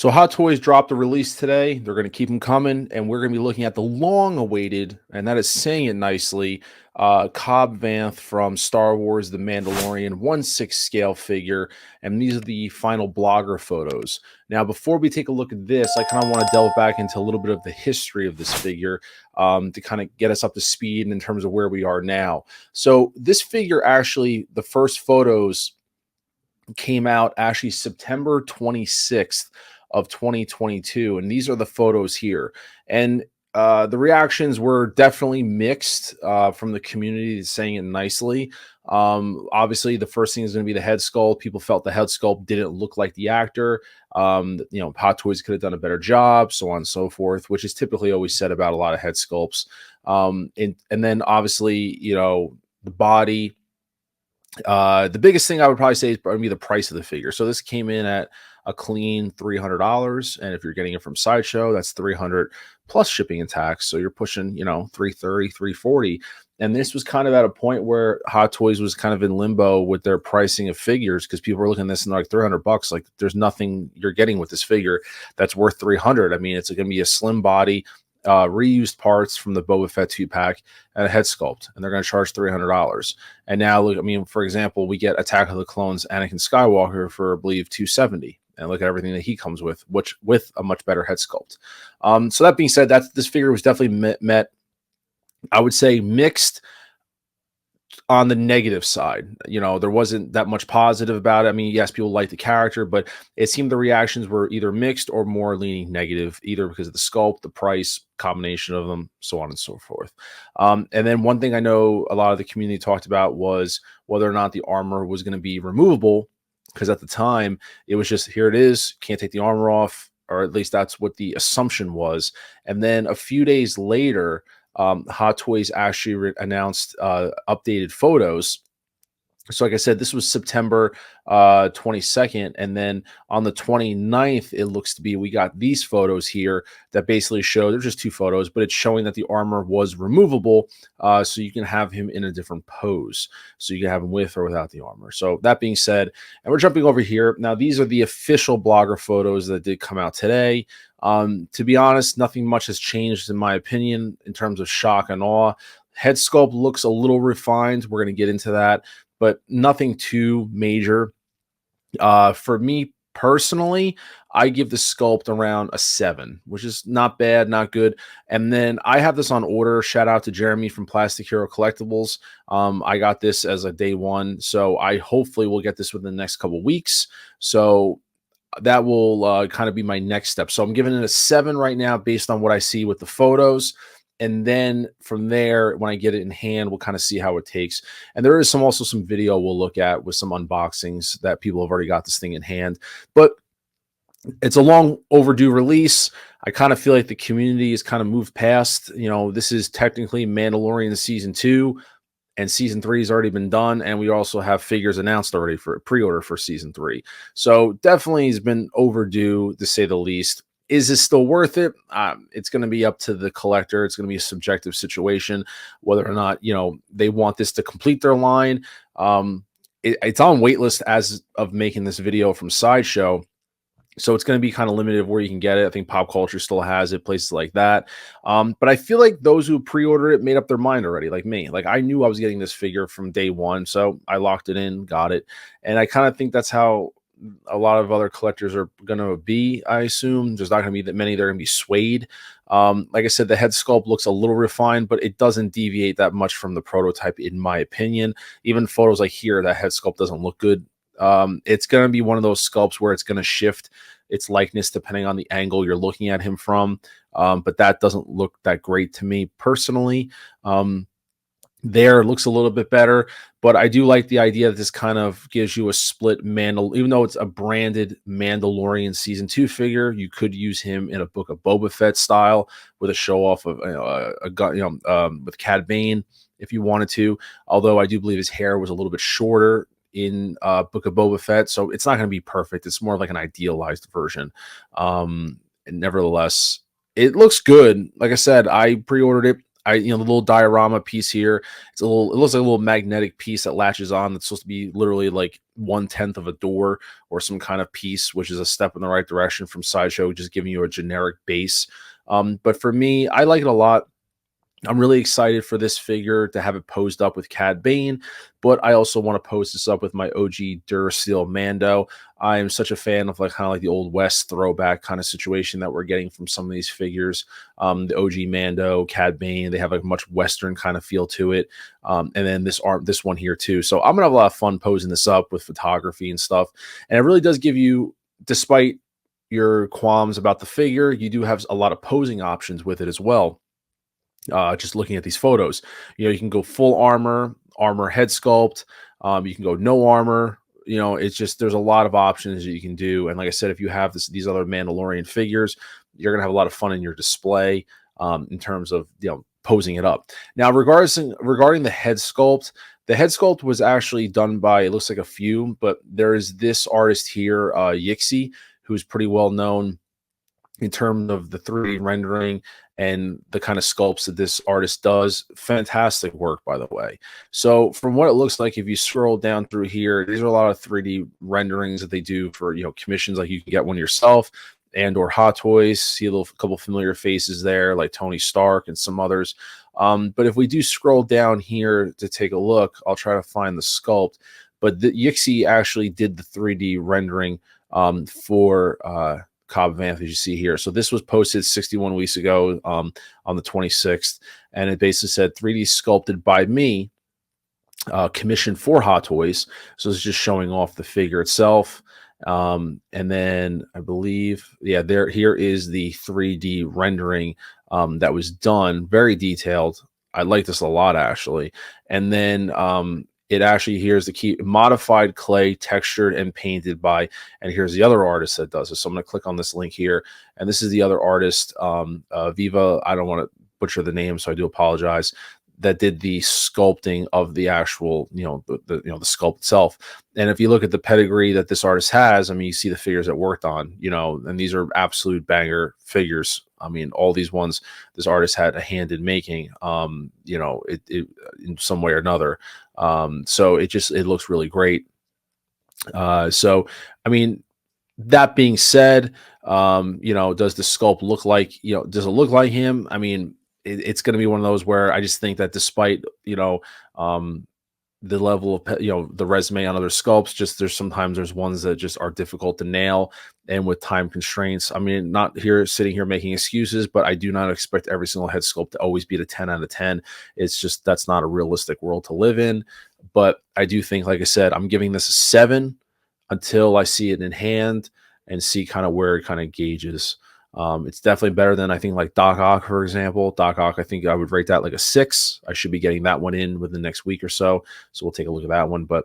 So Hot Toys dropped a release today. They're going to keep them coming, and we're going to be looking at the long-awaited, and that is saying it nicely, Cobb Vanth from Star Wars: The Mandalorian 1/6 scale figure, and these are the final blogger photos. Now, before we take a look at this, I kind of want to delve back into a little bit of the history of this figure to kind of get us up to speed in terms of where we are now. So this figure, actually, the first photos came out actually September 26th of 2022, and these are the photos here. And the reactions were definitely mixed from the community, saying it nicely. Obviously, the first thing is going to be the head sculpt. People felt the head sculpt didn't look like the actor. Hot Toys could have done a better job, so on and so forth, which is typically always said about a lot of head sculpts. And then obviously, the body. The biggest thing I would probably say is probably the price of the figure. So this came in at a clean $300, and if you're getting it from Sideshow, that's $300 plus shipping and tax. So you're pushing, $330, $340. And this was kind of at a point where Hot Toys was kind of in limbo with their pricing of figures, because people were looking at this and like $300. Like, there's nothing you're getting with this figure that's worth $300. I mean, it's going to be a slim body, reused parts from the Boba Fett 2-pack, and a head sculpt, and they're going to charge $300. And now, look, I mean, for example, we get Attack of the Clones Anakin Skywalker for, I believe, $270, and look at everything that he comes with, which with a much better head sculpt. So that being said, this figure was definitely met, I would say, mixed on the negative side. There wasn't that much positive about it. I mean, yes, people liked the character, but it seemed the reactions were either mixed or more leaning negative, either because of the sculpt, the price, combination of them, so on and so forth. And then one thing I know a lot of the community talked about was whether or not the armor was going to be removable, because at the time it was just, here it is, can't take the armor off, or at least that's what the assumption was. And then a few days later, Hot Toys actually announced updated photos. So like I said, this was September 22nd, and then on the 29th, it looks to be, we got these photos here that basically show, they're just two photos, but it's showing that the armor was removable, so you can have him in a different pose. So you can have him with or without the armor. So that being said, and we're jumping over here. Now, these are the official blogger photos that did come out today. To be honest, nothing much has changed in my opinion in terms of shock and awe. Head sculpt looks a little refined. We're going to get into that, but nothing too major. For me personally, I give the sculpt around a 7, which is not bad, not good. And then I have this on order. Shout out to Jeremy from Plastic Hero Collectibles. I got this as a day one, so I hopefully will get this within the next couple weeks. So that will kind of be my next step. So I'm giving it a 7 right now based on what I see with the photos. And then from there, when I get it in hand, we'll kind of see how it takes. And there is also some video we'll look at with some unboxings that people have already got this thing in hand. But it's a long overdue release. I kind of feel like the community has kind of moved past, this is technically Mandalorian season 2, and season 3 has already been done. And we also have figures announced already for pre-order for season 3. So definitely has been overdue, to say the least. Is this still worth it? It's going to be up to the collector. It's going to be a subjective situation, whether or not, they want this to complete their line. It's on waitlist as of making this video from Sideshow. So it's going to be kind of limited where you can get it. I think Pop Culture still has it, places like that. But I feel like those who pre-ordered it made up their mind already, like me. Like, I knew I was getting this figure from day one, so I locked it in, got it. And I kind of think that's how a lot of other collectors are going to be. I assume there's not going to be that many. They're going to be swayed. Like I said, the head sculpt looks a little refined, but it doesn't deviate that much from the prototype, in my opinion. Even photos like here, that head sculpt doesn't look good. It's going to be one of those sculpts where it's going to shift its likeness depending on the angle you're looking at him from. But that doesn't look that great to me personally. There looks a little bit better, but I do like the idea that this kind of gives you a split even though it's a branded Mandalorian season 2 figure, you could use him in a Book of Boba Fett style with a show off of a gun, with Cad Bane if you wanted to. Although I do believe his hair was a little bit shorter in Book of Boba Fett, so it's not going to be perfect. It's more like an idealized version. And nevertheless, it looks good. Like I said, I pre-ordered it. The little diorama piece here, it looks like a little magnetic piece that latches on. That's supposed to be literally like 1/10 of a door or some kind of piece, which is a step in the right direction from Sideshow, just giving you a generic base. But for me, I like it a lot. I'm really excited for this figure to have it posed up with Cad Bane, but I also want to pose this up with my OG Durasteel Mando. I am such a fan of like kind of like the old West throwback kind of situation that we're getting from some of these figures. The OG Mando, Cad Bane, they have a much Western kind of feel to it. And then this one here too. So I'm gonna have a lot of fun posing this up with photography and stuff. And it really does give you, despite your qualms about the figure, you do have a lot of posing options with it as well. Just looking at these photos, you can go full armor head sculpt. You can go no armor. It's just, there's a lot of options that you can do. And like I said, if you have these other Mandalorian figures, you're gonna have a lot of fun in your display in terms of posing it up. Now, regarding the head sculpt was actually done by, it looks like a few, but there is this artist here, Yixi, who's pretty well known in terms of the 3D rendering and the kind of sculpts that this artist does. Fantastic work, by the way. So from what it looks like, if you scroll down through here, these are a lot of 3D renderings that they do for, commissions. Like you can get one yourself and or Hot Toys. See a couple familiar faces there, like Tony Stark and some others. But if we do scroll down here to take a look, I'll try to find the sculpt. But the Yixi actually did the 3D rendering for Cobb Vanth, as you see here. So this was posted 61 weeks ago on the 26th, and it basically said 3D sculpted by me, commissioned for Hot Toys. So it's just showing off the figure itself. And then I believe, here is the 3D rendering that was done, very detailed. I like this a lot, actually. And then it actually, here's the key: modified clay, textured and painted by, and here's the other artist that does it. So I'm going to click on this link here, and this is the other artist, Viva. I don't want to butcher the name, so I do apologize. That did the sculpting of the actual, the sculpt itself. And if you look at the pedigree that this artist has, I mean, you see the figures that worked on, and these are absolute banger figures. I mean, all these ones this artist had a hand in making, it in some way or another. So it looks really great. So, I mean, that being said, does the sculpt look like, does it look like him? I mean, it's going to be one of those where I just think that despite, the level of, the resume on other sculpts, just there's ones that just are difficult to nail. And with time constraints, I mean, not here sitting here making excuses, but I do not expect every single head sculpt to always be a 10 out of 10. It's just, that's not a realistic world to live in. But I do think, like I said, I'm giving this a 7 until I see it in hand and see kind of where it kind of gauges. It's definitely better than, I think, like Doc Ock, for example. Doc Ock, I think I would rate that like a 6. I should be getting that one in within the next week or so. So we'll take a look at that one. But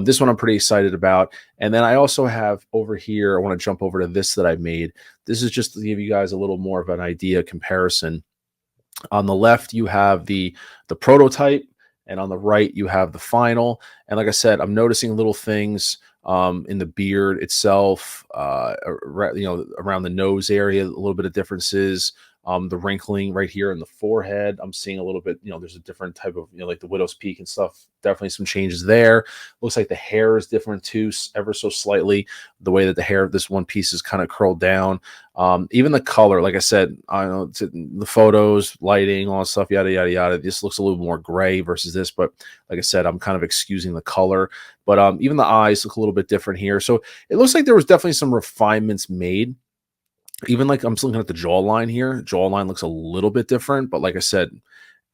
this one I'm pretty excited about. And then I also have over here, I want to jump over to this that I made. This is just to give you guys a little more of an idea comparison. On the left, you have the prototype, and on the right, you have the final. And like I said, I'm noticing little things in the beard itself, around the nose area, a little bit of differences. The wrinkling right here in the forehead, I'm seeing a little bit, there's a different type of, like the widow's peak and stuff. Definitely some changes there. Looks like the hair is different too, ever so slightly. The way that the hair of this one piece is kind of curled down. Even the color, like I said, I know the photos, lighting, all that stuff, yada, yada, yada. This looks a little more gray versus this, but like I said, I'm kind of excusing the color. But even the eyes look a little bit different here. So it looks like there was definitely some refinements made. Even like I'm looking at the jawline here. Jawline looks a little bit different, but like I said,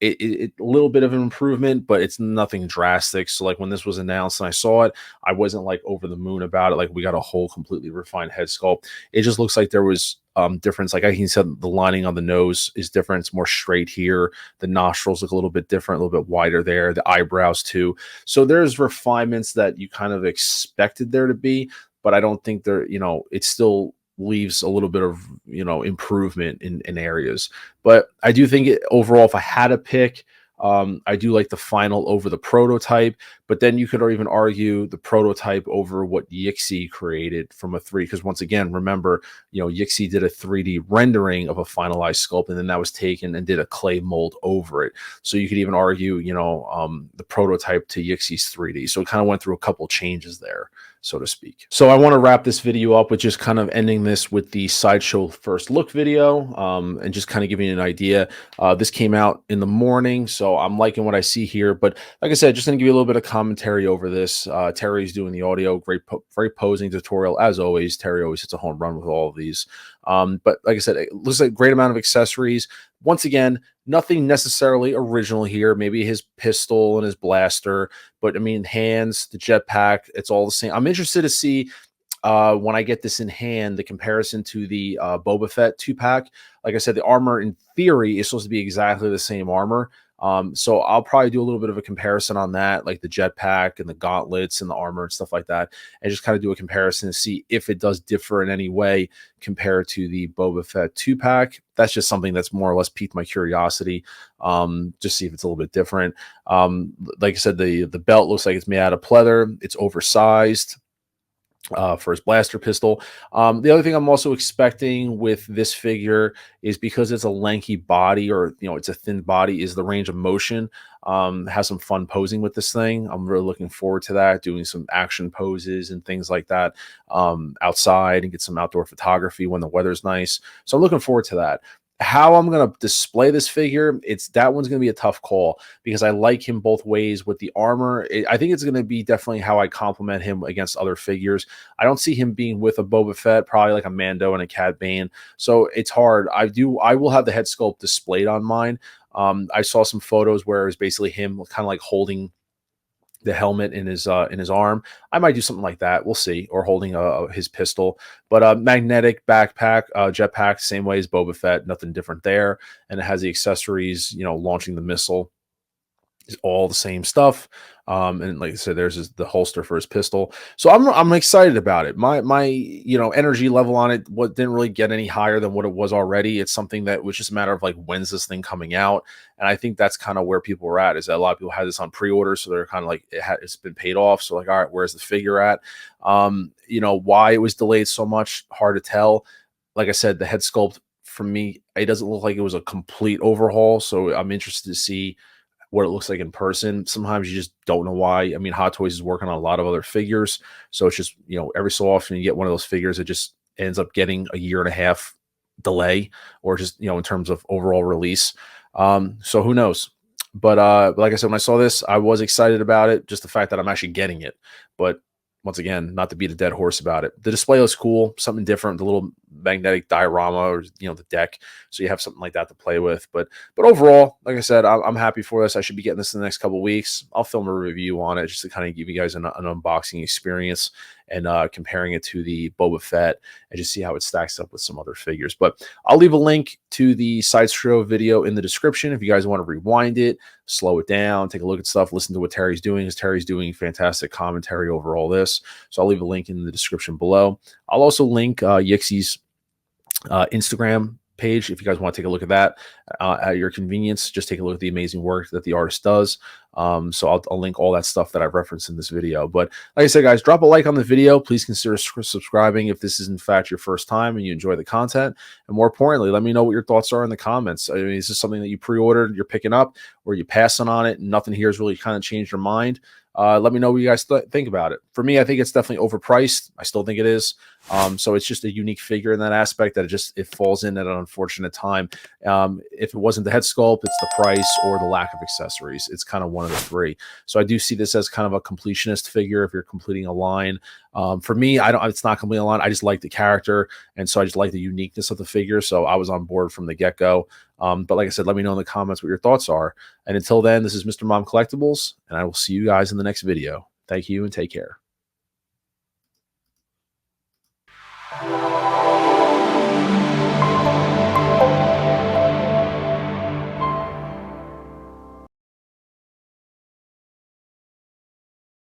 a little bit of an improvement, but it's nothing drastic. So like when this was announced and I saw it, I wasn't like over the moon about it. Like we got a whole completely refined head sculpt. It just looks like there was difference. Like I can said, the lining on the nose is different. It's more straight here. The nostrils look a little bit different, a little bit wider there. The eyebrows too. So there's refinements that you kind of expected there to be, but I don't think there, it's still leaves a little bit of improvement in areas. But I do think overall, if I had to pick, I do like the final over the prototype, but then you could even argue the prototype over what Yixi created from a 3. Because once again, remember, Yixi did a 3D rendering of a finalized sculpt, and then that was taken and did a clay mold over it. So you could even argue, the prototype to Yixi's 3D. So it kind of went through a couple changes there, so to speak. So I want to wrap this video up with just kind of ending this with the Sideshow first look video, and just kind of giving you an idea. This came out in the morning, so I'm liking what I see here. But like I said, just going to give you a little bit of commentary over this. Terry's doing the audio, great posing tutorial as always. Terry always hits a home run with all of these. But like I said, it looks like a great amount of accessories. Once again, nothing necessarily original here. Maybe his pistol and his blaster, but I mean, hands, the jetpack, it's all the same. I'm interested to see when I get this in hand, the comparison to the Boba Fett 2-pack. Like I said, the armor in theory is supposed to be exactly the same armor. So I'll probably do a little bit of a comparison on that, like the jetpack and the gauntlets and the armor and stuff like that, and just kind of do a comparison to see if it does differ in any way compared to the Boba Fett 2-pack. That's just something that's more or less piqued my curiosity. Just see if it's a little bit different. Like I said, the belt looks like it's made out of pleather. It's oversized for his blaster pistol. The other thing I'm also expecting with this figure is, because it's a lanky body, or it's a thin body, is the range of motion. Have some fun posing with this thing. I'm really looking forward to that, doing some action poses and things like that outside, and get some outdoor photography when the weather's nice. So I'm looking forward to that. How I'm going to display this figure, that one's going to be a tough call, because I like him both ways with the armor. I think it's going to be definitely how I complement him against other figures. I don't see him being with a Boba Fett, probably like a Mando and a Cad Bane. So it's hard. I will have the head sculpt displayed on mine. I saw some photos where it was basically him kind of like holding the helmet in his arm. I might do something like that. We'll see. Or holding his pistol. But magnetic backpack, jetpack, same way as Boba Fett. Nothing different there. And it has the accessories, launching the missile. Is all the same stuff. And like I said, there's the holster for his pistol. So I'm excited about it. My energy level on it didn't really get any higher than what it was already. It's something that was just a matter of like, when's this thing coming out? And I think that's kind of where people were at, is that a lot of people had this on pre-order, so they're kind of like, it's been paid off. So like, all right, where's the figure at? Why it was delayed so much, hard to tell. Like I said, the head sculpt, for me, it doesn't look like it was a complete overhaul. So I'm interested to see what it looks like in person. Sometimes you just don't know why. I mean, Hot Toys is working on a lot of other figures, so it's just, every so often you get one of those figures that just ends up getting a 1.5 year delay, or just, in terms of overall release. So who knows? But like I said, when I saw this, I was excited about it, just the fact that I'm actually getting it. But once again, not to beat a dead horse about it. The display looks cool, something different, the little magnetic diorama, or the deck, so you have something like that to play with. But overall, like I said, I'm happy for this. I should be getting this in the next couple of weeks. I'll film a review on it, just to kind of give you guys an unboxing experience, and comparing it to the Boba Fett, and just see how it stacks up with some other figures. But I'll leave a link to the Sideshow video in the description if you guys want to rewind it, slow it down, take a look at stuff, listen to what Terry's doing, because Terry's doing fantastic commentary over all this. So I'll leave a link in the description below. I'll also link Yixi's Instagram page if you guys want to take a look at that at your convenience. Just take a look at the amazing work that the artist does. So I'll link all that stuff that I've referenced in this video. But like I said, guys, drop a like on the video. Please consider subscribing if this is in fact your first time and you enjoy the content. And more importantly, let me know what your thoughts are in the comments. I mean, is this something that you pre-ordered, you're picking up, or you passing on it, and nothing here has really kind of changed your mind? Let me know what you guys think about it. For me, I think it's definitely overpriced. I still think it is. So it's just a unique figure in that aspect, that it falls in at an unfortunate time. If it wasn't the head sculpt, it's the price or the lack of accessories. It's kind of one of the three. So I do see this as kind of a completionist figure if you're completing a line. For me, it's not completing a line. I just like the character, and so I just like the uniqueness of the figure. So I was on board from the get-go. But like I said, let me know in the comments what your thoughts are. And until then, this is Mr. Mom Collectibles, and I will see you guys in the next video. Thank you, and take care.